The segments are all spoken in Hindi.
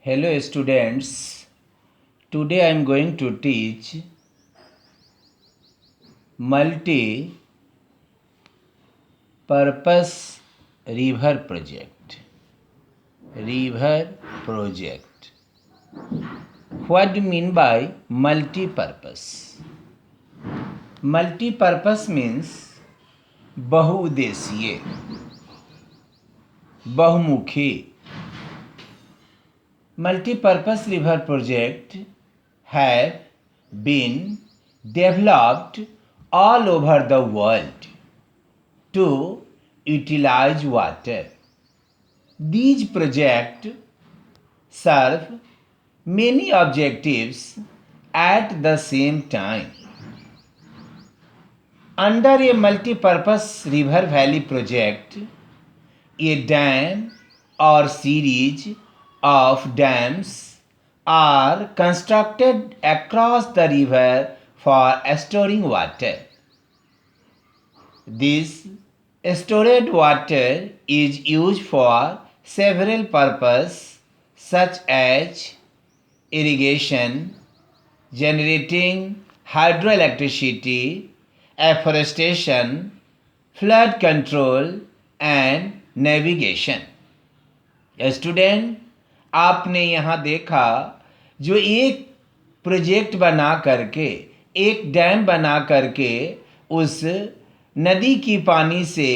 Hello students, today I am going to teach multi-purpose river project. What do you mean by multi-purpose? Multi-purpose means बहुउद्देशीय, बहुमुखी. Multi-purpose river project have been developed all over the world to utilize water. These projects serve many objectives at the same time. Under a multi-purpose river valley project, a dam or series of dams are constructed across the river for storing water. This stored water is used for several purposes such as irrigation, generating hydroelectricity, afforestation, flood control and navigation. Student, आपने यहाँ देखा जो एक प्रोजेक्ट बना करके, एक डैम बना करके उस नदी की पानी से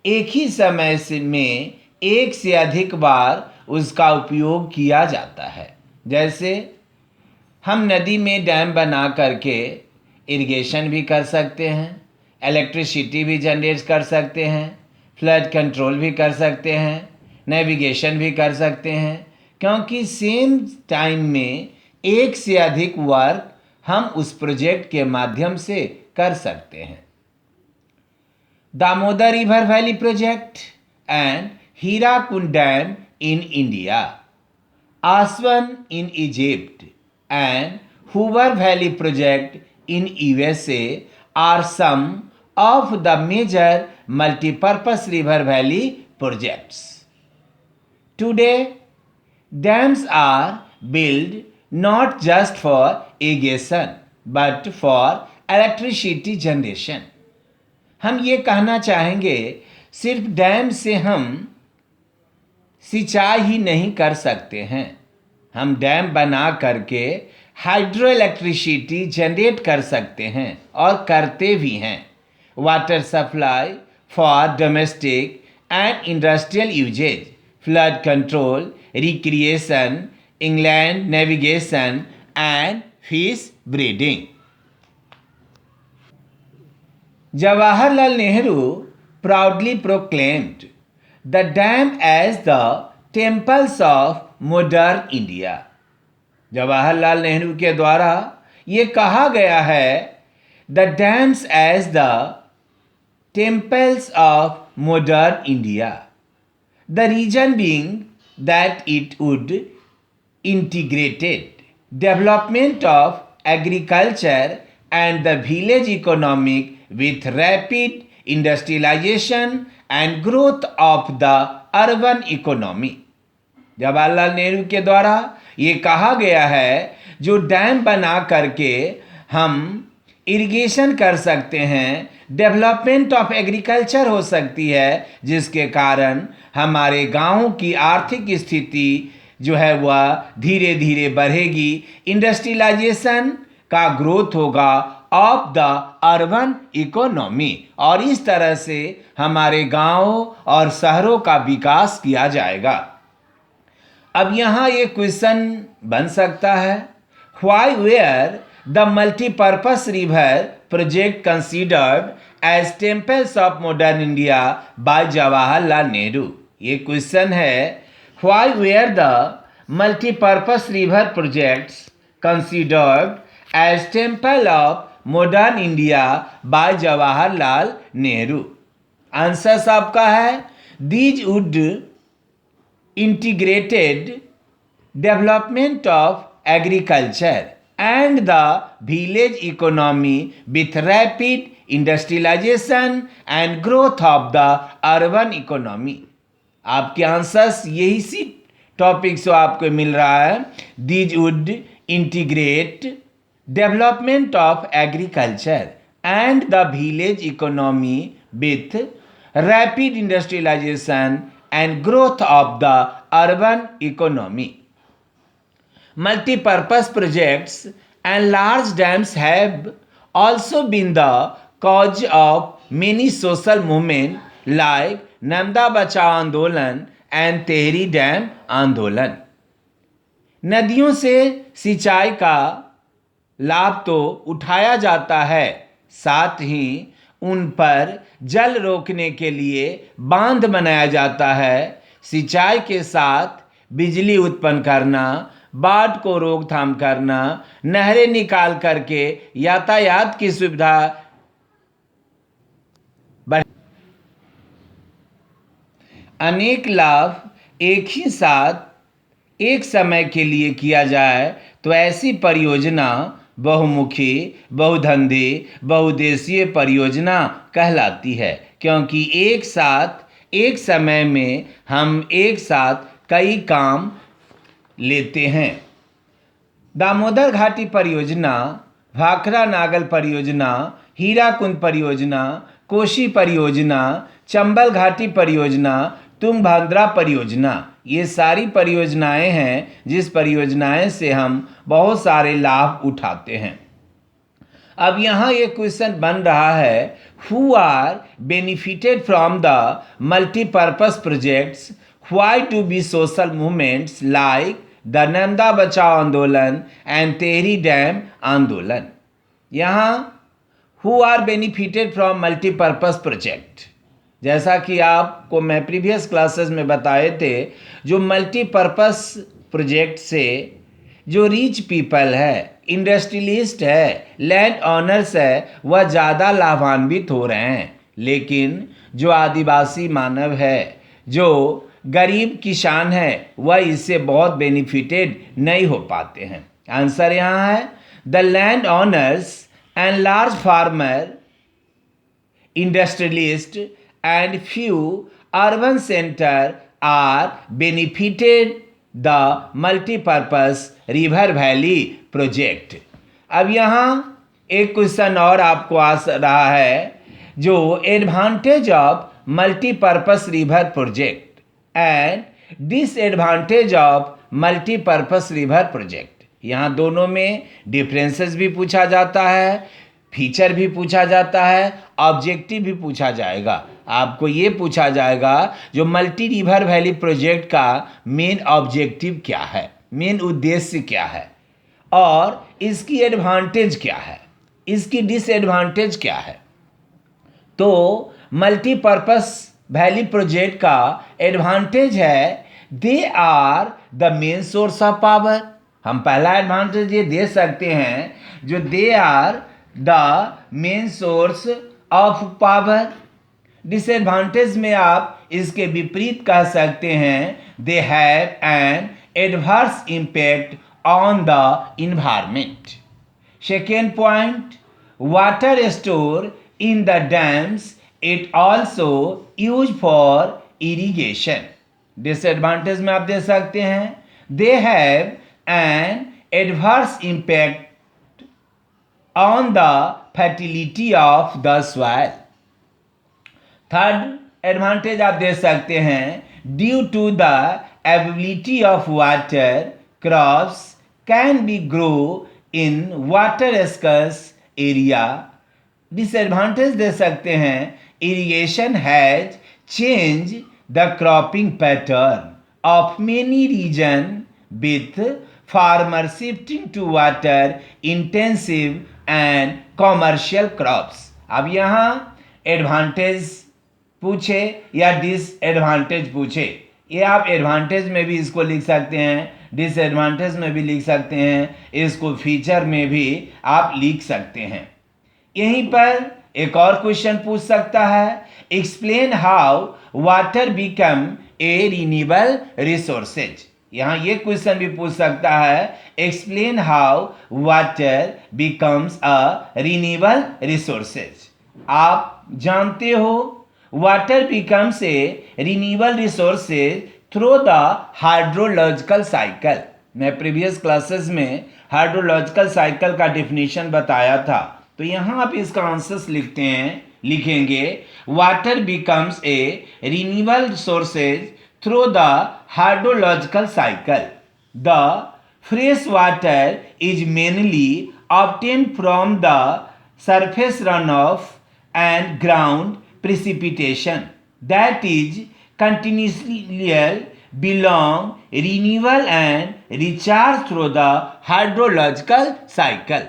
एक ही समय में एक से अधिक बार उसका उपयोग किया जाता है. जैसे हम नदी में डैम बना करके इरिगेशन भी कर सकते हैं, इलेक्ट्रिसिटी भी जनरेट कर सकते हैं, फ्लड कंट्रोल भी कर सकते हैं, नेविगेशन भी कर सकते हैं, क्योंकि सेम टाइम में एक से अधिक वर्क हम उस प्रोजेक्ट के माध्यम से कर सकते हैं. Damodar river valley project and Hirakud dam in India, Aswan in Egypt and Hoover Valley project in USA are some of the major multi-purpose river valley projects. Today, dams are built not just for irrigation but for electricity generation. हम ये कहना चाहेंगे सिर्फ डैम से हम सिंचाई ही नहीं कर सकते हैं, हम डैम बना करके हाइड्रो इलेक्ट्रिसिटी जनरेट कर सकते हैं और करते भी हैं. Water supply for domestic and industrial uses, flood control, recreation, inland navigation and fish breeding. Jawaharlal Nehru proudly proclaimed the dam as the temples of modern India. Jawaharlal Nehru के द्वारा ये कहा गया है the dams as the temples of modern India. The reason being that it would integrated development of agriculture and the village economic with rapid industrialization and growth of the urban economy. जवाहरलाल नेहरू के द्वारा ये कहा गया है जो डैम बना करके हम इरिगेशन कर सकते हैं, डेवलपमेंट ऑफ एग्रीकल्चर हो सकती है, जिसके कारण हमारे गांवों की आर्थिक स्थिति जो है वह धीरे धीरे बढ़ेगी, इंडस्ट्रियलाइजेशन का ग्रोथ होगा ऑफ द अर्बन इकोनॉमी, और इस तरह से हमारे गांवों और शहरों का विकास किया जाएगा. अब यहाँ ये क्वेश्चन बन सकता है, why were the multipurpose river project considered as temples of modern India by Jawaharlal Nehru. ये क्वेश्चन है, why were the multipurpose river projects considered as temple of modern India by Jawaharlal Nehru. Answer आपका है, these would integrated development of agriculture and the village economy with rapid industrialization and growth of the urban economy. आपके आंसर्स यही सी टॉपिक्स जो आपको मिल रहा है, these would integrate development of agriculture and the village economy with rapid industrialisation and growth of the urban economy. Multi-purpose projects and large dams have also been the cause of many social movements like Narmada Bachao Andolan and Tehri Dam Andolan. नदियों से सिंचाई का लाभ तो उठाया जाता है, साथ ही उन पर जल रोकने के लिए बांध बनाया जाता है. सिंचाई के साथ बिजली उत्पन्न करना, बाढ़ को रोकथाम करना, नहरें निकाल करके यातायात की सुविधा अनेक लाभ एक ही साथ एक समय के लिए किया जाए तो ऐसी परियोजना बहुमुखी, बहुधंधी, बहुउद्देशीय परियोजना कहलाती है, क्योंकि एक साथ एक समय में हम एक साथ कई काम लेते हैं. दामोदर घाटी परियोजना, भाखरा नागल परियोजना, हीराकुंड परियोजना, कोशी परियोजना, चंबल घाटी परियोजना, तुंगभद्रा परियोजना, ये सारी परियोजनाएं हैं जिस परियोजनाएं से हम बहुत सारे लाभ उठाते हैं. अब यहाँ ये क्वेश्चन बन रहा है, who are benefited from the multipurpose projects, why to be social movements like the Narmada Bachao Andolan and Tehri dam Andolan. यहाँ who are benefited from multipurpose project, जैसा कि आपको मैं प्रीवियस क्लासेस में बताए थे, जो मल्टीपर्पज प्रोजेक्ट से जो रिच पीपल है, इंडस्ट्रियलिस्ट है, लैंड ऑनर्स है, वह ज़्यादा लाभान्वित हो रहे हैं. लेकिन जो आदिवासी मानव है, जो गरीब किसान है, वह इससे बहुत बेनिफिटेड नहीं हो पाते हैं. आंसर यहाँ है, the land owners and large farmer, industrialist and few urban centre are benefited the multipurpose river valley project. अब यहाँ एक क्वेश्चन और आपको आ रहा है, जो advantage of multipurpose river project and disadvantage of multipurpose river project. यहाँ दोनों में डिफरेंसेस भी पूछा जाता है, फीचर भी पूछा जाता है, ऑब्जेक्टिव भी पूछा जाएगा. आपको ये पूछा जाएगा जो मल्टी रिवर वैली प्रोजेक्ट का मेन ऑब्जेक्टिव क्या है, मेन उद्देश्य क्या है, और इसकी एडवांटेज क्या है, इसकी डिसएडवांटेज क्या है. तो मल्टीपर्पज वैली प्रोजेक्ट का एडवांटेज है, they are the main source of power. हम पहला एडवांटेज ये दे सकते हैं, जो they are the main source of power. Disadvantage में आप इसके विपरीत कह सकते हैं, they have an adverse impact on the environment. Second point, water store in the dams, it also used for irrigation. Disadvantage में आप दे सकते हैं, they have an adverse impact on the fertility of the soil. Third advantage आप दे सकते हैं, due to the availability of water, crops can be grow in water scarce area. Disadvantage दे सकते हैं, irrigation has changed the cropping pattern of many regions with farmers shifting to water intensive and commercial crops. अब यहाँ एडवांटेज पूछे या डिसएडवांटेज पूछे, ये आप एडवांटेज में भी इसको लिख सकते हैं, डिसएडवांटेज में भी लिख सकते हैं, इसको फीचर में भी आप लिख सकते हैं. यहीं पर एक और क्वेश्चन पूछ सकता है, explain how water become a renewable resources. यहाँ ये क्वेश्चन भी पूछ सकता है, explain how water becomes a renewable resources. आप जानते हो water becomes a renewable resources through the hydrological cycle. मैं प्रीवियस क्लासेस में हाइड्रोलॉजिकल साइकिल का डिफिनीशन बताया था, तो यहाँ आप इसका आंसर्स लिखेंगे water becomes a renewable sources through the hydrological cycle. The fresh water is mainly obtained from the surface runoff and ground precipitation, that is continually belong renewal and recharge through the hydrological cycle.